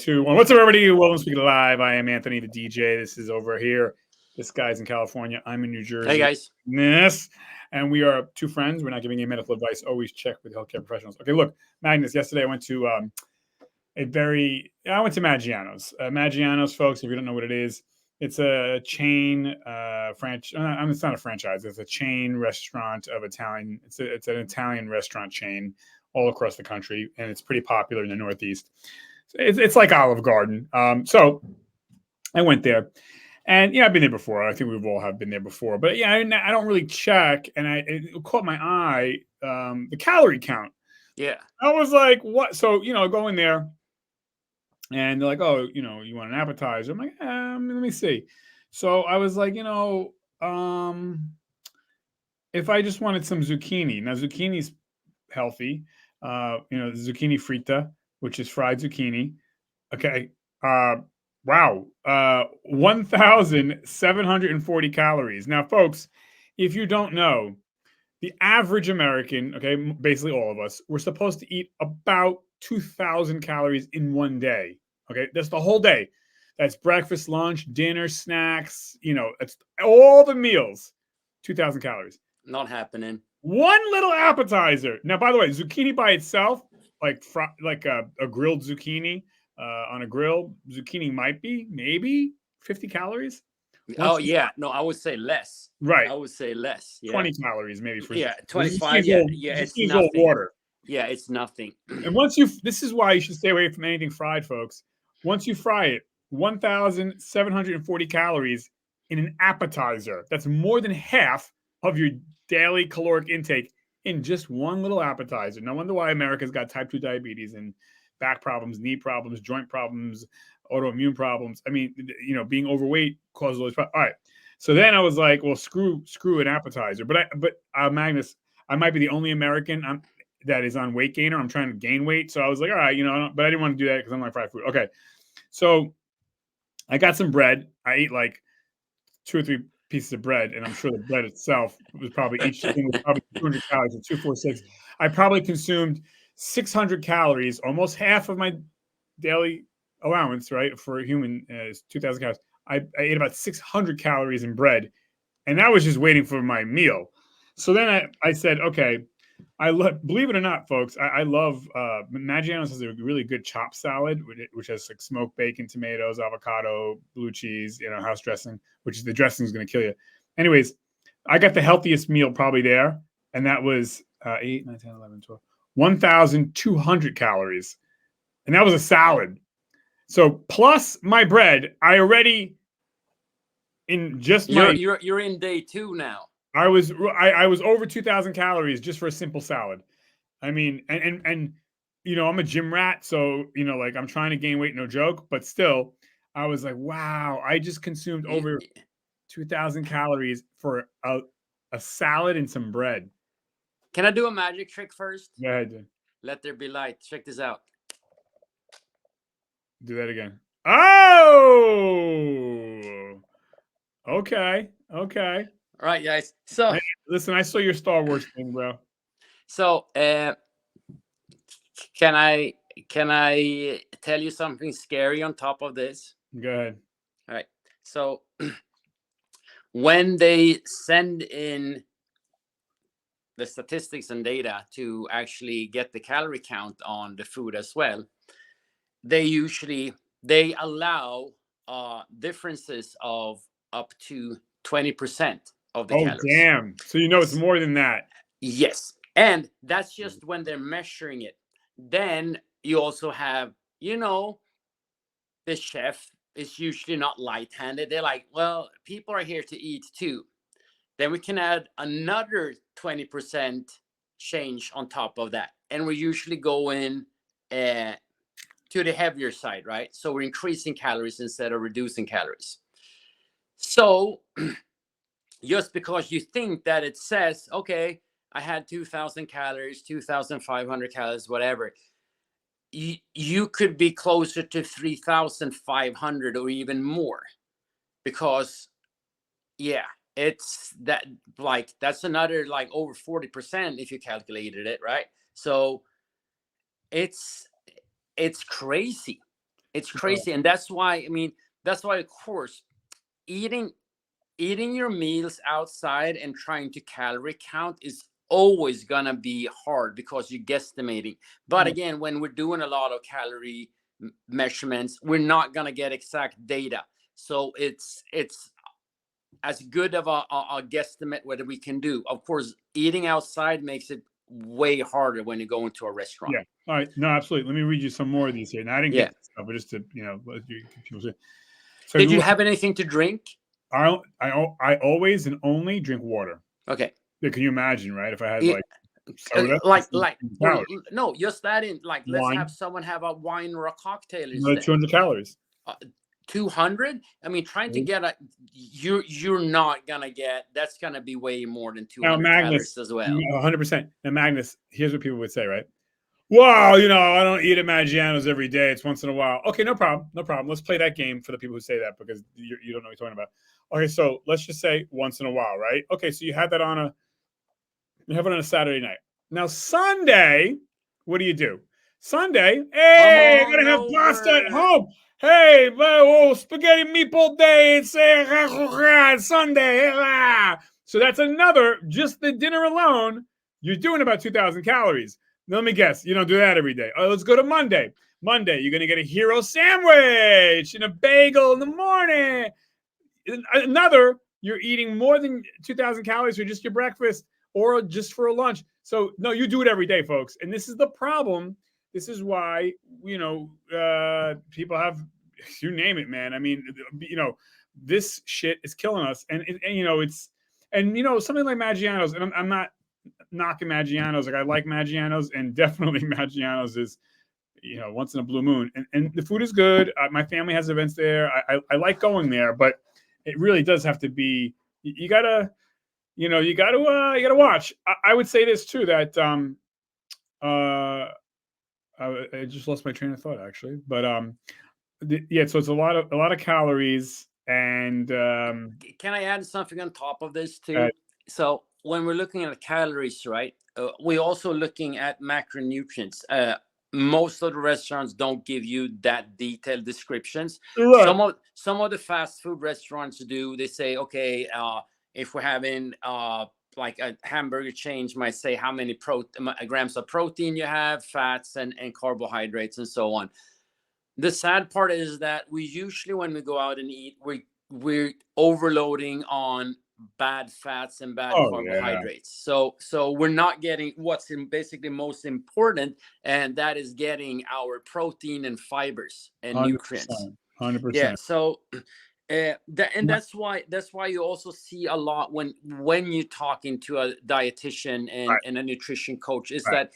2, 1. What's up, everybody? Welcome to Speak Live. I am Anthony, the DJ. This is over here. This guy's in California. I'm in New Jersey. Hey, guys. Yes. And we are two friends. We're not giving you medical advice. Always check with healthcare professionals. Okay, look, Magnus, yesterday I went to Maggiano's. Maggiano's, folks, if you don't know what it is, it's a chain franchise. It's not a franchise. It's a chain restaurant of Italian. It's an Italian restaurant chain all across the country, and it's pretty popular in the Northeast. It's like Olive Garden. So I went there, and I've been there before. I think we all have been there before, but I don't really check, and it caught my eye, the calorie count. Yeah, I was like, what? So go in there, and they're like, oh, you want an appetizer? I'm like, let me see. So I was like, if I just wanted some zucchini. Now zucchini's healthy. Zucchini frita, which is fried zucchini. Okay. Wow. 1,740 calories. Now, folks, if you don't know, the average American, okay, basically all of us, we're supposed to eat about 2,000 calories in one day. Okay. That's the whole day. That's breakfast, lunch, dinner, snacks, it's all the meals, 2,000 calories. Not happening. One little appetizer. Now, by the way, zucchini by itself, like a grilled zucchini on a grill, zucchini might be maybe 50 calories. No, I would say less. Right. I would say less. Yeah. 20 calories maybe for 25. Yeah, it's nothing. Water. Yeah, it's nothing. And this is why you should stay away from anything fried, folks. Once you fry it, 1,740 calories in an appetizer. That's more than half of your daily caloric intake in just one little appetizer. No wonder why America's got type 2 diabetes and back problems, knee problems, joint problems, autoimmune problems. I mean, being overweight causes all these problems. All right. So then I was like, well, screw an appetizer. But Magnus, I might be the only American that is on weight gainer. I'm trying to gain weight. So I was like, all right, but I didn't want to do that because I'm like fried food. Okay. So I got some bread. I ate like 2 or 3 pieces of bread, and I'm sure the bread itself was probably each thing was probably 200 calories, so 246. I probably consumed 600 calories, almost half of my daily allowance, right? For a human is 2,000 calories. I ate about 600 calories in bread, and that was just waiting for my meal. So then I said, okay, believe it or not, folks, I love Maggiano's has a really good chopped salad, which has like smoked bacon, tomatoes, avocado, blue cheese, house dressing, which is the dressing is going to kill you. Anyways, I got the healthiest meal probably there, and that was 8, 9, 10, 11, 12, 1,200 calories, and that was a salad. So plus my bread, I already in just you're in day 2 now. I was over 2,000 calories just for a simple salad. I mean, and I'm a gym rat, so like I'm trying to gain weight, no joke. But still, I was like, wow, I just consumed over 2,000 calories for a salad and some bread. Can I do a magic trick first? Go ahead, dude. Let there be light. Check this out. Do that again. Oh, okay. All right, guys. So hey, listen, I saw your Star Wars thing, bro. So can I tell you something scary on top of this? Go ahead. All right. So when they send in the statistics and data to actually get the calorie count on the food as well, they allow differences of up to 20% of the calories. Oh, damn. So it's more than that. Yes. And that's just when they're measuring it. Then you also have, the chef is usually not light-handed. They're like, well, people are here to eat too. Then we can add another 20% change on top of that. And we usually go in to the heavier side, right? So we're increasing calories instead of reducing calories. So just because you think that it says, okay, I had 2,000 calories, 2,500 calories, whatever, you could be closer to 3,500 or even more, because it's that, like, that's another like over 40% if you calculated it, right? So it's crazy. It's Yeah. crazy. And that's why, I mean, that's why, of course, eating your meals outside and trying to calorie count is always gonna be hard because you're guesstimating. But Yeah. again, when we're doing a lot of calorie measurements, we're not gonna get exact data. So it's as good of a guesstimate whether we can do. Of course, eating outside makes it way harder when you go into a restaurant. Yeah. All right. No, absolutely. Let me read you some more of these here. Now I didn't get Yeah. this stuff, but just to let you people see. Did you So have anything to drink? I always and only drink water. Okay. Yeah, can you imagine, right? If I had Yeah, like soda, like it's like or calories. no, just that in like let's have Wine, someone have a wine or a cocktail another instead. 200 calories. uh, 200. I mean, trying to Right? get a you're not gonna get, that's gonna be way more than Now, 200 calories Magnus, as well. 100%. Now, Magnus, here's what people would say, right? Well, I don't eat at Maggiano's every day. It's once in a while. Okay, no problem. No problem. Let's play that game for the people who say that because you don't know what you're talking about. Okay, so let's just say once in a while, right? Okay, so you have it on a Saturday night. Now, Sunday, what do? Sunday, I'm hey, I gotta have pasta at hungover. home. Hey, spaghetti meatball day. It's Sunday. So that's another, just the dinner alone, you're doing about 2,000 calories. Now, let me guess, you don't do that every day. Let's go to Monday. Monday, you're going to get a hero sandwich and a bagel in the morning. Another, you're eating more than 2,000 calories for just your breakfast or just for a lunch. So no, you do it every day, folks. And this is the problem. This is why people have, you name it, man. I mean, this shit is killing us. And something like Maggiano's. And I'm not knocking Maggiano's. Like I like Maggiano's, and definitely Maggiano's is once in a blue moon. And the food is good. My family has events there. I like going there, but it really does have to be. You gotta, you gotta watch. I would say this too, that uh, I just lost my train of thought actually, but yeah. So it's a lot of calories, and Can I add something on top of this uh, too? So when we're looking at calories, right, we're also looking at macronutrients. Most of the restaurants don't give you that detailed descriptions. right. Some of the fast food restaurants do. They say, okay, if we're having like a hamburger chain, might say how many grams of protein you have, fats, and carbohydrates, and so on. The sad part is that we usually, when we go out and eat, we're overloading on bad fats and bad Oh yeah, carbohydrates. So we're not getting what's basically most important, and that is getting our protein and fibers and 100%, nutrients. one hundred Yeah. percent. So and that's why you also see a lot when you're talking to a dietitian Right, and a nutrition coach, is right. that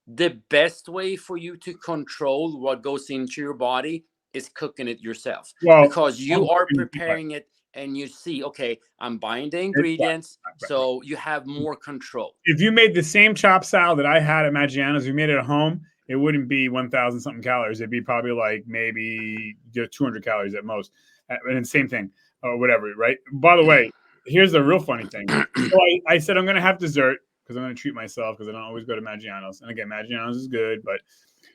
the best way for you to control what goes into your body is cooking it yourself, Well, because you I'm are right. preparing it and you see, okay, I'm buying the Right, ingredients, right. so you have more control. If you made the same chopped salad that I had at Maggiano's, you made it at home, it wouldn't be 1,000 something calories. It'd be probably like maybe 200 calories at most. And same thing or whatever, right? By the way, here's the real funny thing. So I said I'm going to have dessert because I'm going to treat myself because I don't always go to Maggiano's. And again, Maggiano's is good. But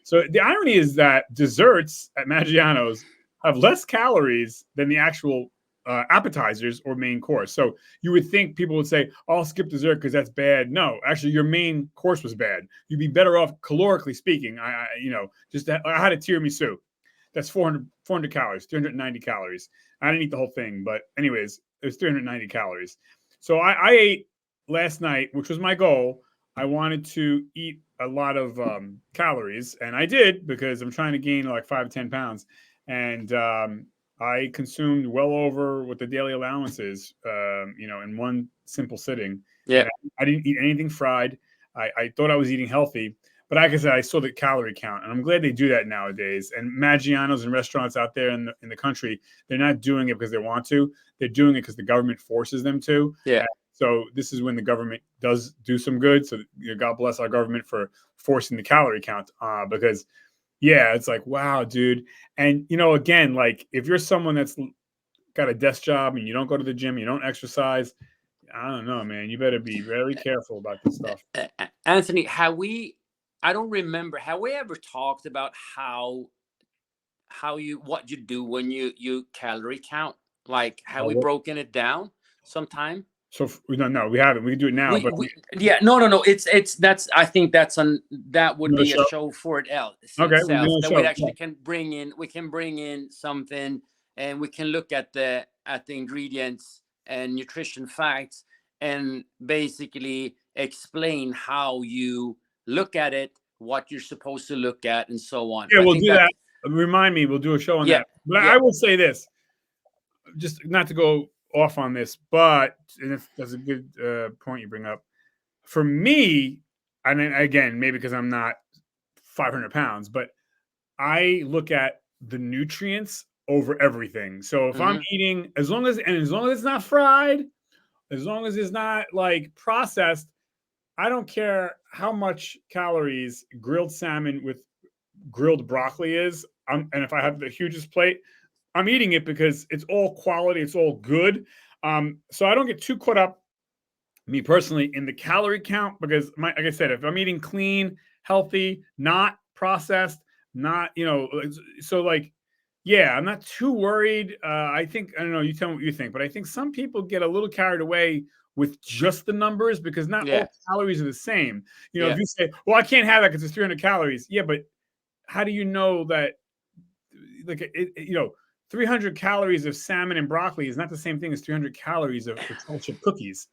so the irony is that desserts at Maggiano's have less calories than the actual appetizers or main course. So you would think people would say, oh, "I'll skip dessert because that's bad." No, actually, your main course was bad. You'd be better off calorically speaking. I had a tiramisu. That's 400 calories, 390 calories. I didn't eat the whole thing, but anyways, it was 390 calories. So I ate last night, which was my goal. I wanted to eat a lot of calories, and I did because I'm trying to gain like 5 to 10 pounds. And I consumed well over what the daily allowance is, in one simple sitting. Yeah. And I didn't eat anything fried. I thought I was eating healthy, but like I said, I saw the calorie count, and I'm glad they do that nowadays. And Maggiano's and restaurants out there in the country, they're not doing it because they want to. They're doing it because the government forces them to. Yeah. So this is when the government does do some good. So God bless our government for forcing the calorie count, because yeah, it's like, wow, dude. And again, like if you're someone that's got a desk job and you don't go to the gym, you don't exercise, I don't know, man. You better be very careful about this stuff. Anthony, I don't remember, have we ever talked about what you do when you calorie count? Like, have we Oh, broken it down sometime? so no, we haven't. We can do it now, but We Yeah, no, it's that's, I think that would another be a show. show for Okay, we'll do itself, another that we show. Yeah. actually can bring in, something, and we can look at the ingredients and nutrition facts, and basically explain how you look at it, what you're supposed to look at, and so on. Yeah, I we'll think do that, that. Remind me, we'll do a show on yeah, that. But yeah. I will say this, just not to go off on this, but and that's a good point you bring up. For me, I mean, again, maybe because I'm not 500 pounds, but I look at the nutrients over everything. So if I'm Hmm. eating, as long as it's not fried, as long as it's not like processed, I don't care how much calories grilled salmon with grilled broccoli is. And if I have the hugest plate, I'm eating it because it's all quality, it's all good. So I don't get too caught up, me personally, in the calorie count because, like I said, if I'm eating clean, healthy, not processed, not so like, yeah, I'm not too worried. I think I don't know. You tell me what you think, but I think some people get a little carried away with just the numbers because not Yeah, all calories are the same. If yeah. you say, "Well, I can't have that because it's 300 calories," yeah, but how do you know that? Like 300 calories of salmon and broccoli is not the same thing as 300 calories of chocolate chip cookies.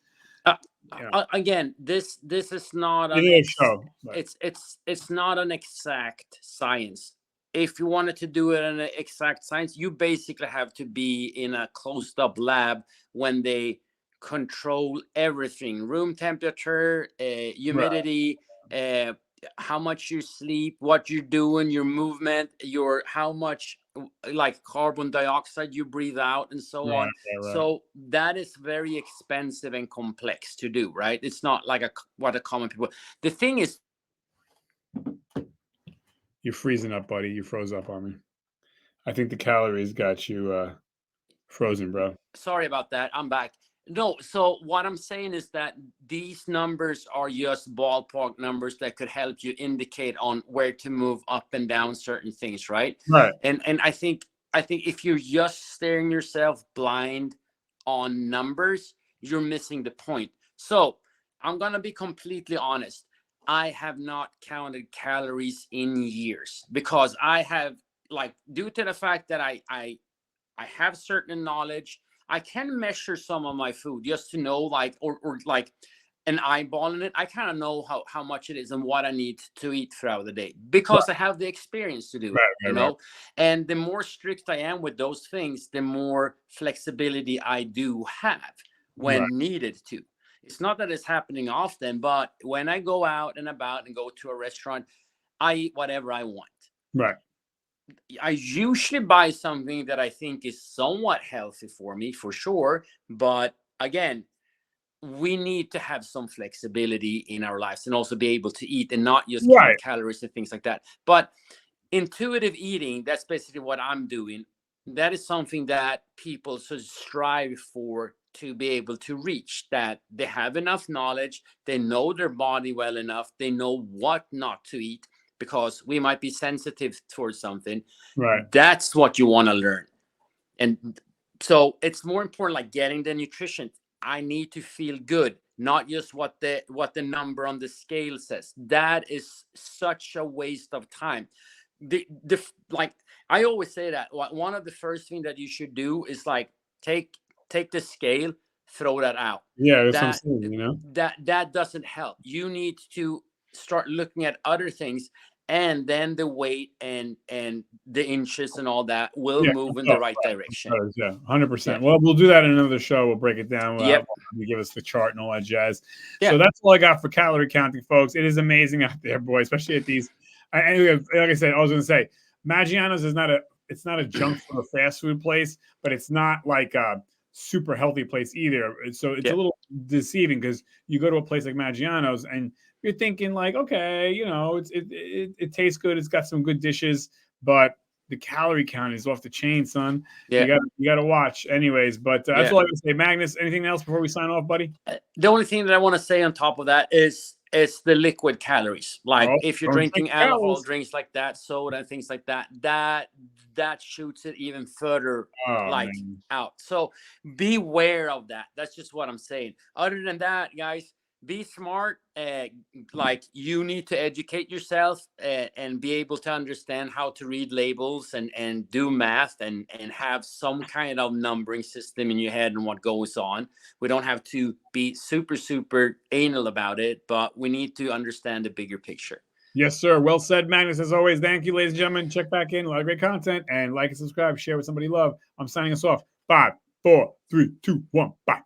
uh, You know, Again, this is not it an is a show, but it's not an exact science. If you wanted to do it in an exact science, you basically have to be in a closed up lab when they control everything: room temperature, right, humidity, uh, how much you sleep, what you're doing, your movement, your how much like carbon dioxide you breathe out, and so right, on. right. So that is very expensive and complex to do, right? It's not like what a common people. The thing is, You're freezing up, buddy. You froze up on me. I think the calories got you frozen, bro. sorry about that. I'm back. No, so what I'm saying is that these numbers are just ballpark numbers that could help you indicate on where to move up and down certain things, right? Right, And I think if you're just staring yourself blind on numbers, you're missing the point. So I'm gonna be completely honest. I have not counted calories in years because I have, like, due to the fact that I have certain knowledge. I can measure some of my food just to know, like, or like an eyeball in it. I kind of know how much it is and what I need to eat throughout the day because right, I have the experience to do it, right, right, right. And the more strict I am with those things, the more flexibility I do have Right, when needed to. It's not that it's happening often, but when I go out and about and go to a restaurant, I eat whatever I want. right, I usually buy something that I think is somewhat healthy for me, for sure. But again, we need to have some flexibility in our lives and also be able to eat and not just count right, calories and things like that. But intuitive eating, that's basically what I'm doing. That is something that people should strive for, to be able to reach, that they have enough knowledge, they know their body well enough, they know what not to eat because we might be sensitive towards something. right, That's what you want to learn. And so it's more important, like getting the nutrition. I need to feel good, not just what the number on the scale says. That is such a waste of time. The like, I always say that one of the first thing that you should do is, like, take the scale, throw that out. yeah. That's what I'm that saying. that doesn't help. You need to start looking at other things, and then the weight and the inches and all that will Yeah, move in oh, the right right, direction. yeah, Yeah. 100%. Well, we'll do that in another show. We'll break it down. Yep. You give us the chart and all that jazz. Yeah. So that's all I got for calorie counting, folks. It is amazing out there, boy, especially at these. Like I said, I was going to say, Maggiano's is not a junk food or fast food place, but it's not like a super healthy place either. So it's a Yeah. little deceiving because you go to a place like Maggiano's and you're thinking like, okay, it tastes good. It's got some good dishes, but the calorie count is off the chain, son. Yeah. You got to watch, anyways. But that's Yeah. all I can say. Magnus, anything else before we sign off, buddy? The only thing that I want to say on top of that is, It's the liquid calories. Like Oh, if you're don't drink drinking the alcohol calories. drinks like that, soda and things like that, that shoots it even further Oh like man. out. So beware of that. That's just what I'm saying. Other than that, guys, be smart. Like you need to educate yourself and be able to understand how to read labels and do math and have some kind of numbering system in your head and what goes on. We don't have to be super anal about it, but we need to understand the bigger picture. Yes, sir. Well said, Magnus. As always, thank you, ladies and gentlemen. Check back in. A lot of great content. And like and subscribe. Share with somebody you love. I'm signing us off. 5, 4, 3, 2, 1. Bye.